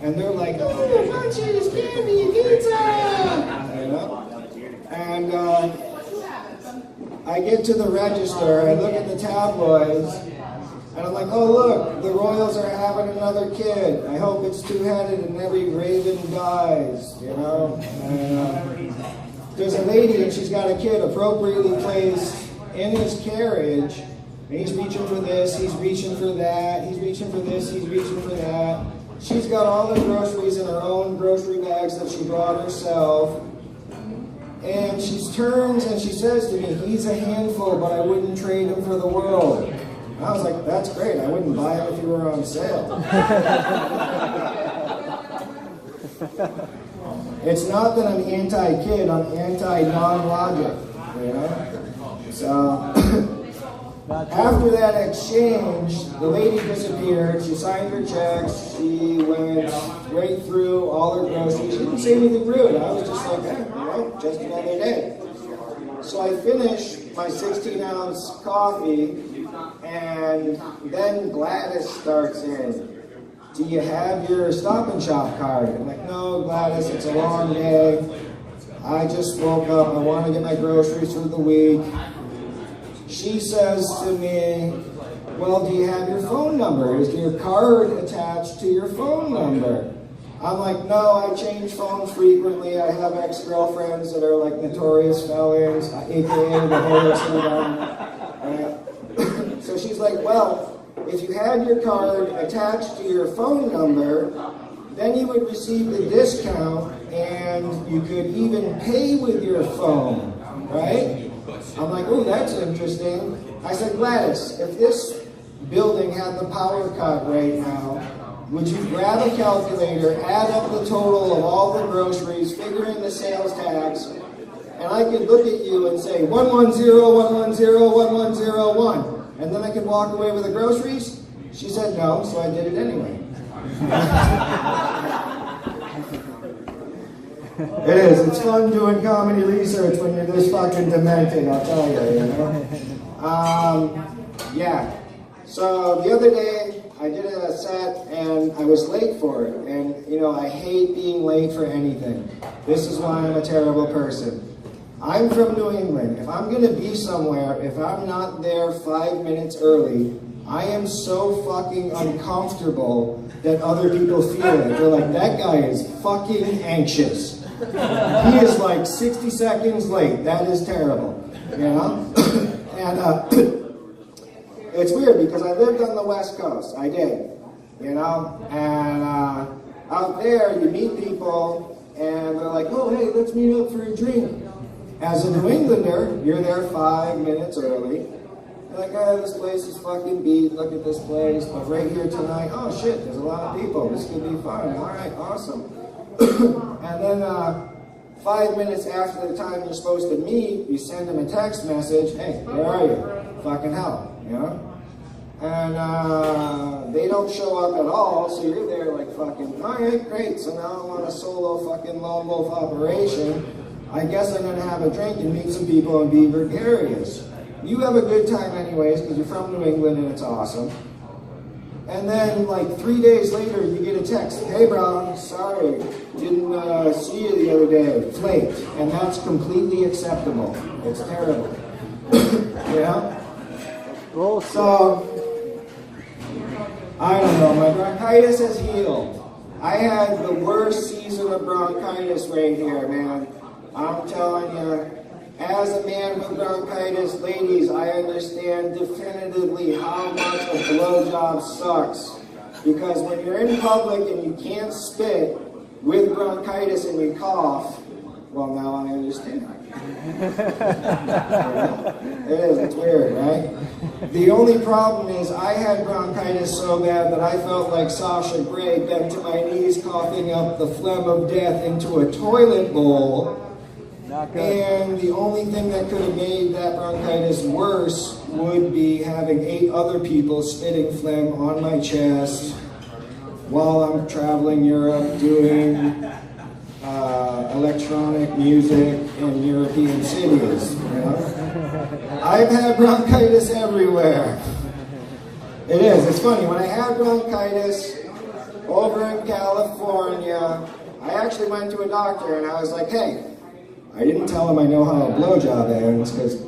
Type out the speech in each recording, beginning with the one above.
And they're like, oh, munchies, candy, pizza! You know? And I get to the register, I look at the tabloids, and I'm like, oh look, the Royals are having another kid. I hope it's two-headed and every raven dies, you know? And, there's a lady and she's got a kid appropriately placed in his carriage. And he's reaching for this, he's reaching for that, he's reaching for this, he's reaching for that. She's got all the groceries in her own grocery bags that she brought herself. And she turns and she says to me, he's a handful, but I wouldn't trade him for the world. And I was like, that's great, I wouldn't buy him if he were on sale. It's not that I'm anti-kid, I'm anti-non-logic, you know? So, after that exchange, the lady disappeared, she signed her checks, she went right through all her groceries, she didn't say anything rude, I was just like, you know, just another day. So I finished my 16-ounce coffee, and then Gladys starts in. Do you have your Stop and Shop card? I'm like, no, Gladys, it's a long day. I just woke up, I want to get my groceries for the week. She says to me, well, do you have your phone number? Is your card attached to your phone number? I'm like, no, I change phones frequently. I have ex-girlfriends that are like notorious felons, aka the Holy Syndrome. So she's like, well, if you had your card attached to your phone number, then you would receive the discount and you could even pay with your phone, right? I'm like, oh, that's interesting. I said, Gladys, if this building had the power cut right now, would you grab a calculator, add up the total of all the groceries, figure in the sales tax, and I could look at you and say 110, 110, 1101. And then I could walk away with the groceries? She said no, so I did it anyway. It is. It's fun doing comedy research when you're this fucking demented, I'll tell you, you know? Yeah. So the other day, I did a set and I was late for it. And, you know, I hate being late for anything. This is why I'm a terrible person. I'm from New England. If I'm going to be somewhere, if I'm not there 5 minutes early, I am so fucking uncomfortable that other people feel it. They're like, that guy is fucking anxious. He is like 60 seconds late. That is terrible. You know? And it's weird because I lived on the West Coast. I did. You know? And out there, you meet people and they're like, oh, hey, let's meet up for a drink. As a New Englander, you're there 5 minutes early. You're like, oh, this place is fucking beat. Look at this place. But right here tonight, oh shit, there's a lot of people. This could be fun. All right, awesome. And then 5 minutes after the time you're supposed to meet, you send them a text message. Hey, where are you? Fucking hell, you know? And they don't show up at all, so you're there like fucking, all right, great. So now I'm on a solo fucking lone wolf operation. I guess I'm going to have a drink and meet some people and be gregarious. You have a good time anyways, because you're from New England and it's awesome. And then, like 3 days later, you get a text, hey bro, sorry, didn't see you the other day, flaked. And that's completely acceptable. It's terrible. You know? So, I don't know, my bronchitis has healed. I had the worst season of bronchitis right here, man. I'm telling you, as a man with bronchitis, ladies, I understand definitively how much a blowjob sucks. Because when you're in public and you can't spit with bronchitis and you cough, well, now I understand. It is, it's weird, right? The only problem is I had bronchitis so bad that I felt like Sasha Grey bent to my knees coughing up the phlegm of death into a toilet bowl. And the only thing that could have made that bronchitis worse would be having 8 other people spitting phlegm on my chest while I'm traveling Europe doing electronic music in European cities. You know? I've had bronchitis everywhere. It is. It's funny. When I had bronchitis over in California, I actually went to a doctor and I was like, hey, I didn't tell him I know how a blowjob ends because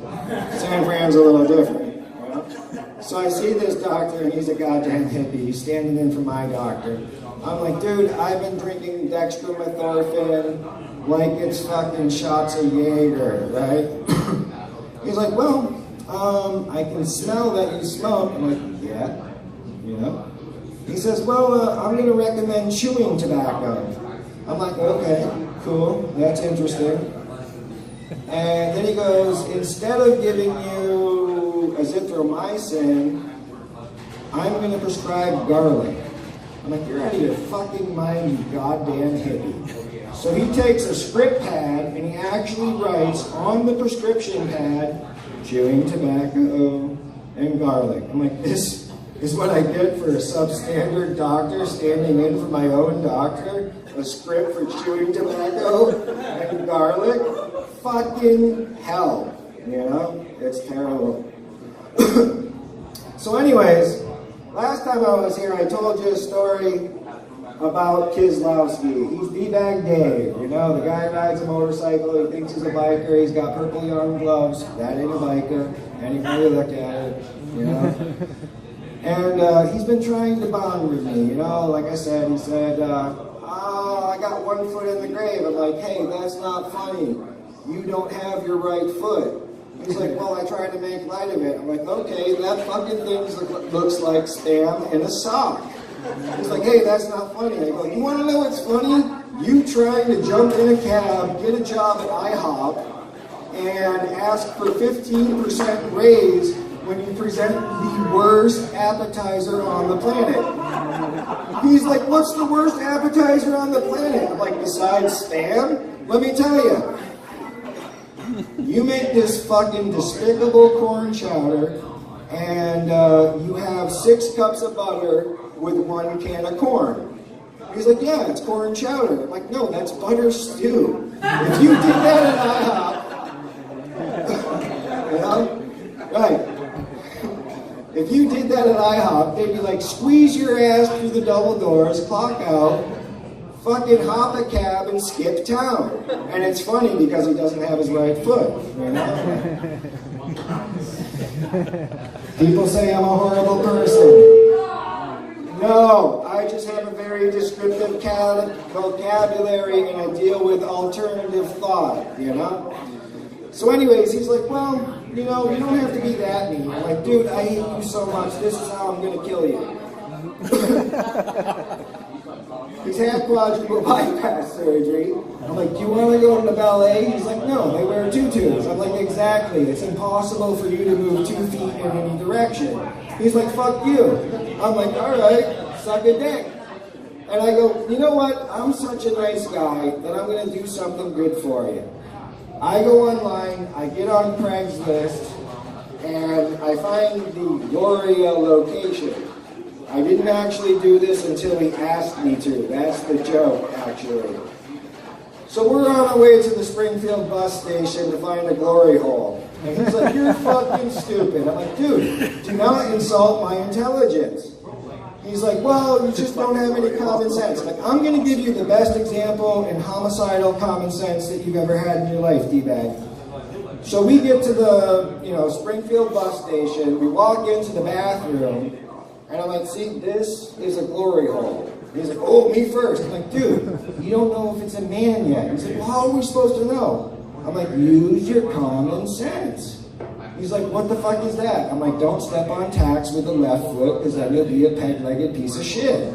San Fran's a little different. You know? So I see this doctor and he's a goddamn hippie. He's standing in for my doctor. I'm like, dude, I've been drinking dextromethorphan like it's fucking shots of Jaeger, right? He's like, well, I can smell that you smoke. I'm like, yeah, you know? He says, well, I'm going to recommend chewing tobacco. I'm like, okay, cool, that's interesting. And then he goes, instead of giving you azithromycin, I'm going to prescribe garlic. I'm like, you're out of your fucking mind, you goddamn hippie. So he takes a script pad and he actually writes on the prescription pad, chewing tobacco and garlic. I'm like, this is what I get for a substandard doctor standing in for my own doctor? A script for chewing tobacco and garlic? Fucking hell, you know? It's terrible. So anyways, last time I was here, I told you a story about Kislowski. He's D-Bag Dave, you know, the guy rides a motorcycle, he thinks he's a biker, he's got purple yarn gloves, that ain't a biker, anybody look at it, you know. And he's been trying to bond with me, you know, like I said, he said, oh, I got one foot in the grave. I'm like, hey, that's not funny. You don't have your right foot. He's like, well, I tried to make light of it. I'm like, okay, that fucking thing looks like Spam in a sock. He's like, hey, that's not funny. I go, you want to know what's funny? You trying to jump in a cab, get a job at IHOP, and ask for 15% raise when you present the worst appetizer on the planet. He's like, what's the worst appetizer on the planet? I'm like, besides Spam? Let me tell you. You make this fucking despicable corn chowder, and you have 6 cups of butter with 1 can of corn. He's like, yeah, it's corn chowder. I'm like, no, that's butter stew. If you did that at IHOP, you know, right. If you did that at IHOP, they'd be like, squeeze your ass through the double doors, clock out, fucking hop a cab and skip town. And it's funny because he doesn't have his right foot, you know? People say I'm a horrible person. No, I just have a very descriptive vocabulary and I deal with alternative thought, you know? So anyways, he's like, well, you know, you don't have to be that mean. I'm like, dude, I hate you so much, this is how I'm gonna kill you. He's had quadruple bypass surgery. I'm like, do you want to go to the ballet? He's like, no, they wear tutus. I'm like, exactly. It's impossible for you to move 2 feet in any direction. He's like, fuck you. I'm like, all right, suck a dick. And I go, you know what? I'm such a nice guy that I'm going to do something good for you. I go online, I get on Craigslist, and I find the Gloria location. I didn't actually do this until he asked me to. That's the joke, actually. So we're on our way to the Springfield bus station to find a glory hole. And he's like, you're fucking stupid. I'm like, dude, do not insult my intelligence. He's like, well, you just don't have any common sense. I'm like, I'm going to give you the best example in homicidal common sense that you've ever had in your life, D-Bag. So we get to the, Springfield bus station. We walk into the bathroom. And I'm like, see, this is a glory hole. He's like, oh, me first. I'm like, dude, you don't know if it's a man yet. He's like, well, how are we supposed to know? I'm like, use your common sense. He's like, what the fuck is that? I'm like, don't step on tacks with the left foot because then you'll be a peg-legged piece of shit.